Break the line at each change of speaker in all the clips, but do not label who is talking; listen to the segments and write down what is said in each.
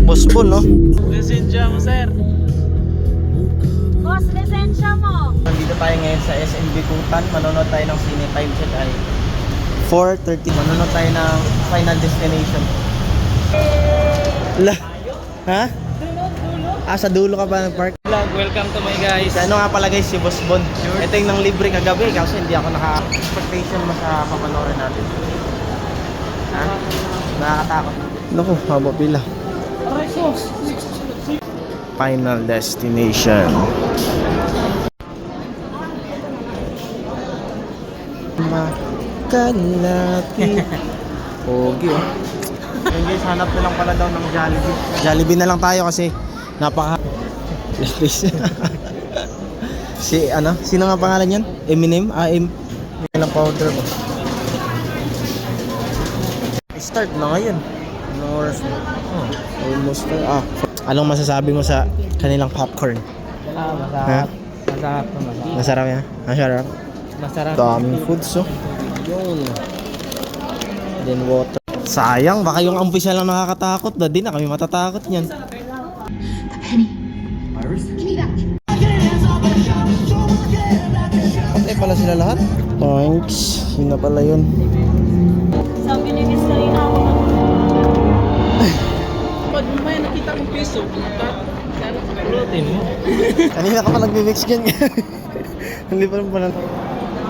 Boss Bon, no?
Lisensya mo, sir.
Boss, lisensya mo.
Nandito tayo ngayon sa SMB Kutan. Manonood tayo ng sine. Time check ay 4:30. Manonood tayo ng Final Destination. La? Ha? Sa dulo ka ba ng park?
Vlog, welcome to my guys.
Ano nga pala guys, si Boss Bon. Ito yung nang libre kagabi kasi hindi ako naka-expectation mo sa papanoorin natin. Ha? Nakakatakot. Naku, haba pila. Final Destination. Makalapit. Pogi, oh. Yun guys, hanap na lang pala daw ng Jollibee. Jollibee na lang tayo kasi napaka... Si ano? Sino nga pangalan yan? Eminem? May lang powder mo. Start na ngayon. Anong oras na? Almost anong masasabi mo sa kanilang popcorn?
Masarap. Masarap to, masarap.
Masarap yan? Masarap?
Masarap.
Daming foods, oh. Yun. Then water. Sayang, baka yung umpisa lang nakakatakot. Di na kami matatakot yan. Patay pala sila lahat. Thanks. Yun na pala yun.
So, binibis ka rin ako.
Pag may nakita kong piso, protein mo.
Kanina ka pa nagmimix dyan. Hindi pa rin pala.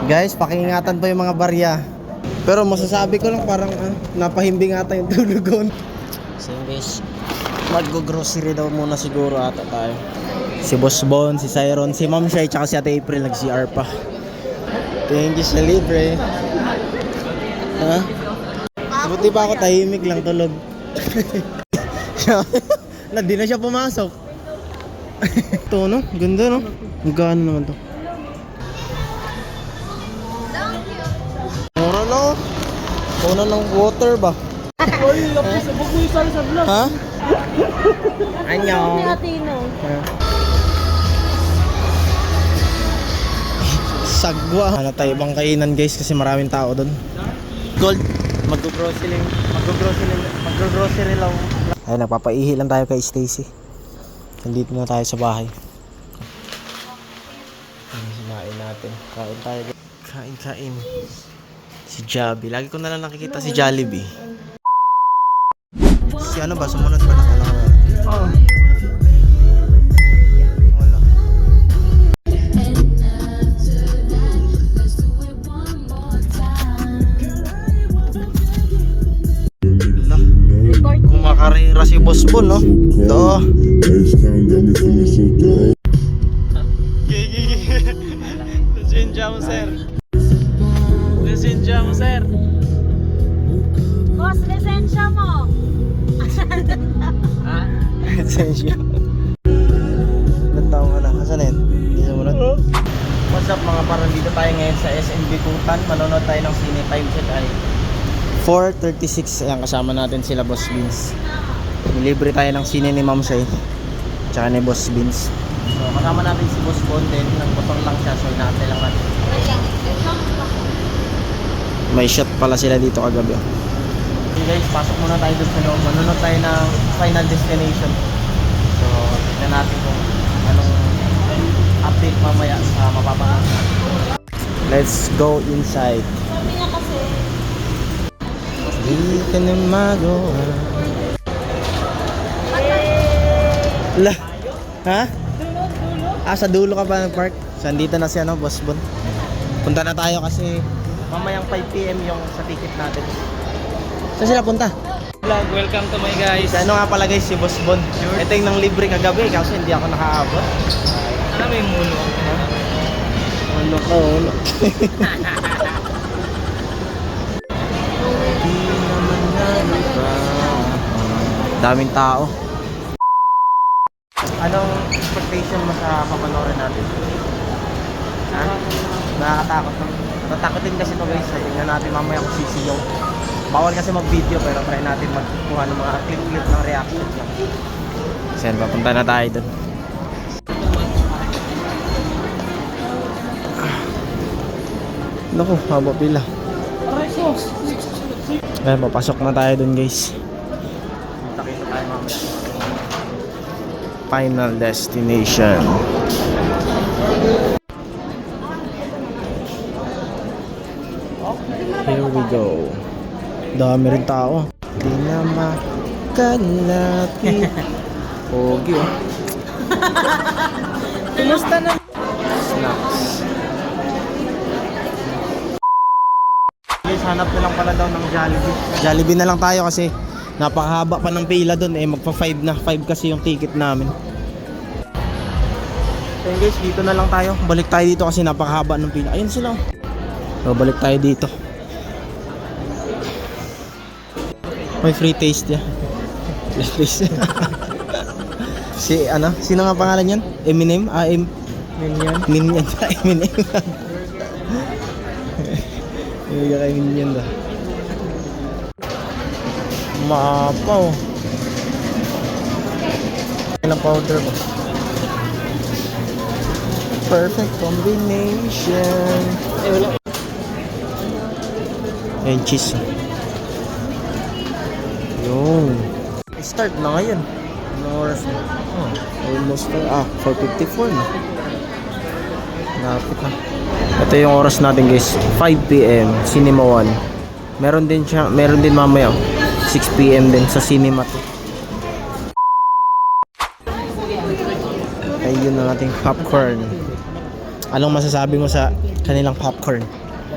Guys, pakiingatan pa yung mga barya. Pero masasabi ko lang parang napahimbing ata yung tulog ko. So guys, mag-grocery daw muna siguro ata tayo. Si Boss Bon, si Siron, si Ma'am Shai, tsaka si Ate April nag-CR pa. Thank you sa libre. Ha? Buti pa ako tahimik lang tulog. Di na siya pumasok. Ito no? Ganda no? Magkano naman to? Mura no? Muna ng water ba?
Oy, lapis. Huwag mo isali sa vlog.
Ha?
Ni
Anyong.
Atino.
Sagwa. Ano tayo ibang kainan guys kasi maraming tao doon. Gold. Mag-grocery lang. Ay, nagpapaihi lang tayo kay Stacy. Nandito na tayo sa bahay. Sinain natin. Kain tayo. Kain. Si Jabi. Lagi ko na lang nakikita si Jollibee. Si ano ba? Sumunod ba na kailangan? Oo. Wala. Kumakarera si Boss Bon, no? Ito.
Lisensya mo, sir. Lisensya mo, sir.
Boss, lisensya mo.
Ha?
Lisensya. Ilan taong ka na? Asan na yun? Hindi sumunod? What's up mga parang dito tayo ngayon sa SMB Kutan. Manonood tayo ng sine. Time check ay 4:36. Ayan, kasama natin sila Boss Beans. Nilibre tayo ng sine ni Ma'am Shai tsaka ni Boss Beans. So kasama natin si Boss Bon din. Nagbutong lang siya so inaantay lang natin. May shot pala sila dito kagabi. Okay guys, pasok muna tayo doon sa loob. Manonood tayo ng Final Destination. So tignan natin kung anong update mamaya sa mapapanood natin. Let's go inside.
Sabi niya kasi,
Di ka na magawa. La? Ha? Sa dulo ka pa ng park? So andito na si Boss Bon. Punta na tayo kasi mamayang 5 PM yung sa ticket natin. Saan sila punta?
Vlog, welcome to my guys.
Ano nga pala guys, si Boss Bon. Ito yung nang libre kagabi kasi hindi ako nakaabot.
Ano may mulo?
Ano ko? Daming tao. Anong expectation mo sa papanoorin natin? Ha? Nakakatakot. Natatakot kasi ito guys. Tingnan natin mamaya kung sisiyaw. Bawal kasi mag-video pero try natin magkuha ng mga clip-clip ng reaction niya. Kasi papunta na tayo doon. Naku, haba pila. Ayan, papasok na tayo dun guys. Kita tayo mamaya. Final destination. Here we go. Dami rin tao. Di na makalapit. Pogi oh.
Kumusta na?
Snacks. Guys, hanap na lang pala daw ng Jollibee. Jollibee na lang tayo kasi napakahaba pa ng pila doon eh. Magpa 5 na. 5 kasi yung ticket namin. So guys, dito na lang tayo. Balik tayo dito kasi napakahaba ng pila. Ayun sila. So, balik tayo dito. May free taste yan. Free taste. Si ano? Sino nga pangalan yan? Eminem?
Minion.
Minion sa Eminem. Yung kay Minion ba? Mapaw. Ilang powder ba? Perfect combination.
Wala.
Ayan, cheese. Yun. Start na ngayon. Anong oras na? Oh, almost 4:54 na. Lapit na. Ito yung oras natin guys. 5 PM, Cinema 1. Meron din mamaya 6 PM din sa Cinema 2. Ayun ang ating popcorn. Anong masasabi mo sa kanilang popcorn?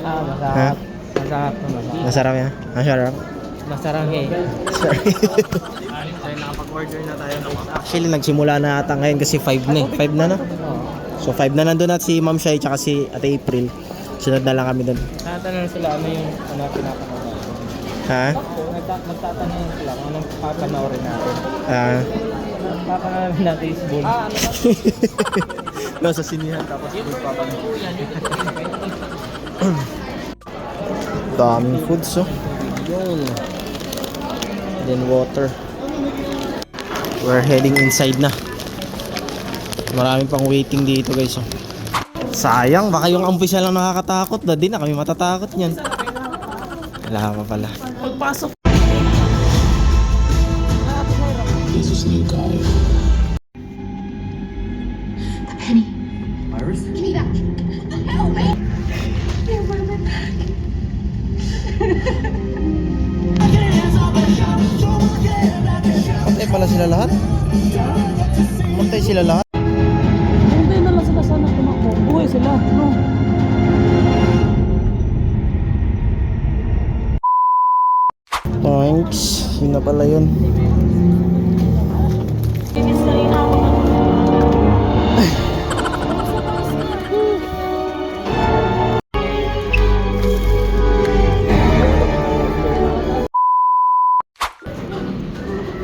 Ha?
Masarap naman.
Masarap yan? Masarap?
Masarap eh.
Sorry. So, nakapag-order na tayo. Actually, nagsimula na ata ngayon kasi 5 na eh. 5 na na. So, 5 na nandun at si Ma'am Shai tsaka si Ate April. Sunod na lang kami dun.
Tatanong sila ano yung pinapanood natin.
Ha?
Magtatanong sila kung anong papanoorin natin. Papanoorin natin is bull.
No, sa sinihan tapos bull papanood. Daming foods oh. Yun. Then water. We're heading inside na. Maraming pang waiting dito guys oh. Sayang, baka yung umpisa lang nakakatakot. Di na kami matatakot niyan. Wala pa pala.
Pagpasok.
Penny. Iris? Give me that. Help me! Give me my bag.
Patay pala sila lahat? Patay sila lahat?
Hindi na lang sila sana tumakbo. Buhay sila, no?
Thanks. Yun na pala yun.
Linis na rin ako ng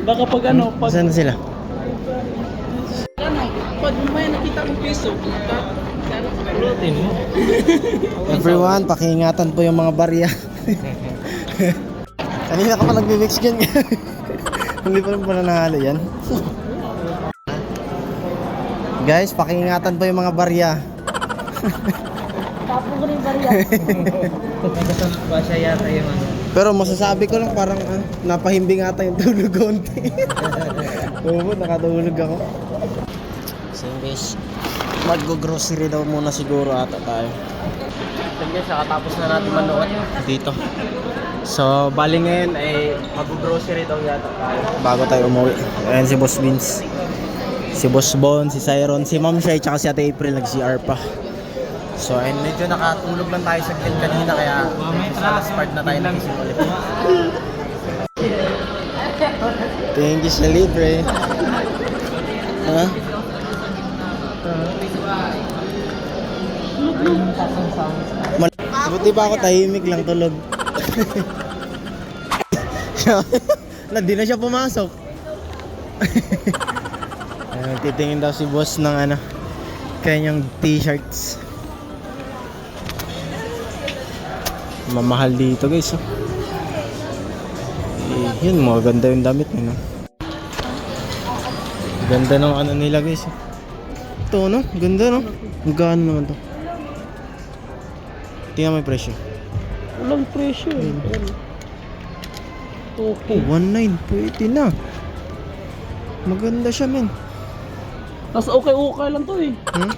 Baka pag ano, pag
Saan na sila?
pag may nakita kong piso, routine mo.
Everyone, pakiingatan po yung mga barya. Kanina ka pa nagbe-mix dyan. Hindi pa rin pala nahalo yan. Guys, pakiingatan po yung mga barya.
tapong ko rin bariya.
Nagkasunod pa siya yata yung ano.
Pero masasabi ko lang parang napahimbing ata yung tulog konti. Oo, nakatulog ako. So guys, mag-grocery daw muna siguro ata tayo. So guys, nakatapos na natin manood dito. So, bali ngayon ay mag-grocery daw yata tayo bago tayo umuwi. Ayan si Boss Vince, si Boss Bon, si Cyron, si Ma'am Shai, tsaka si Ate April nag-CR pa. So, ayun, medyo nakatulog lang tayo sa gilid kanina kaya sa last part na tayo nagising ulit. Thank you sa libre. Ha? Buti pa ako tahimik lang tulog. Di na siya pumasok. Titingin daw si boss ng ano, kanyang t-shirts. Mamahal dito guys oh. Yun, maganda yung damit no? Ganda ng ano nila guys oh. Ito no, ganda no. Magkano naman to? Tingnan mo yung presyo.
Walang presyo eh.
Oh, 1.9, pwede na. Maganda siya men.
Tapos okay lang to eh.
Hmm?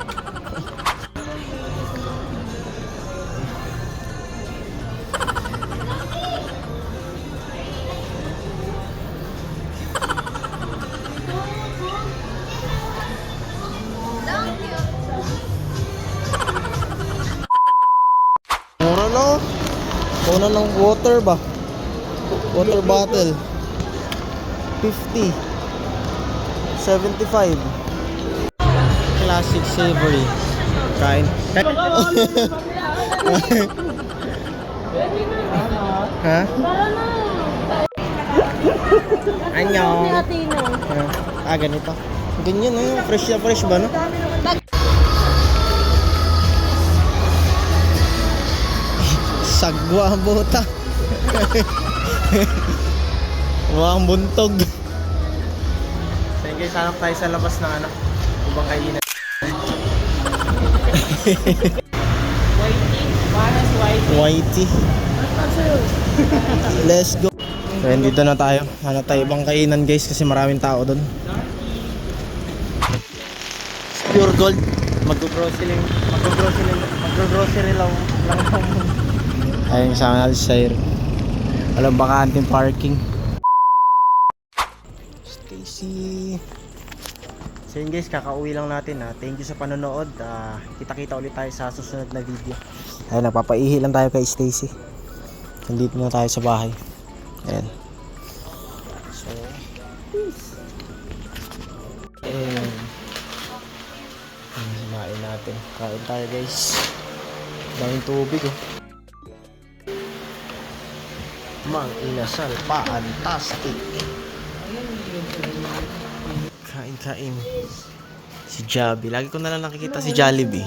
Mura no? Una ng water ba? Water bottle. 50. 75. Classic savory. Kain. Ha?
Tara na.
Anyong.
Athena.
Ganito. Ganyan eh. Fresh na fresh ba no? Sagwa ang buta. Mukhang buntog. So yun guys, hanap tayo sa labas ng ano, ibang kainan.
Whitey. Paras whitey.
Whitey. Let's go. So yun, dito na tayo. Hanap tayo ibang kainan guys kasi maraming tao doon. Pure gold. Mag-grocery lang ako. Ayun, kasama natin sa Sir. Walang bakanting parking. Stacy. So yun guys, kakauwi lang natin ha. Thank you sa panonood. Kita-kita ulit tayo sa susunod na video. Ayun, nagpapaihi lang tayo kay Stacy. Nandito na tayo sa bahay. Ayan. So, ayan. Kumain natin. Kain tayo guys. Daming tubig oh. Mang inasal pa, fantastic. Kain. Si Javi. Lagi ko na lang nakikita si Jollibee.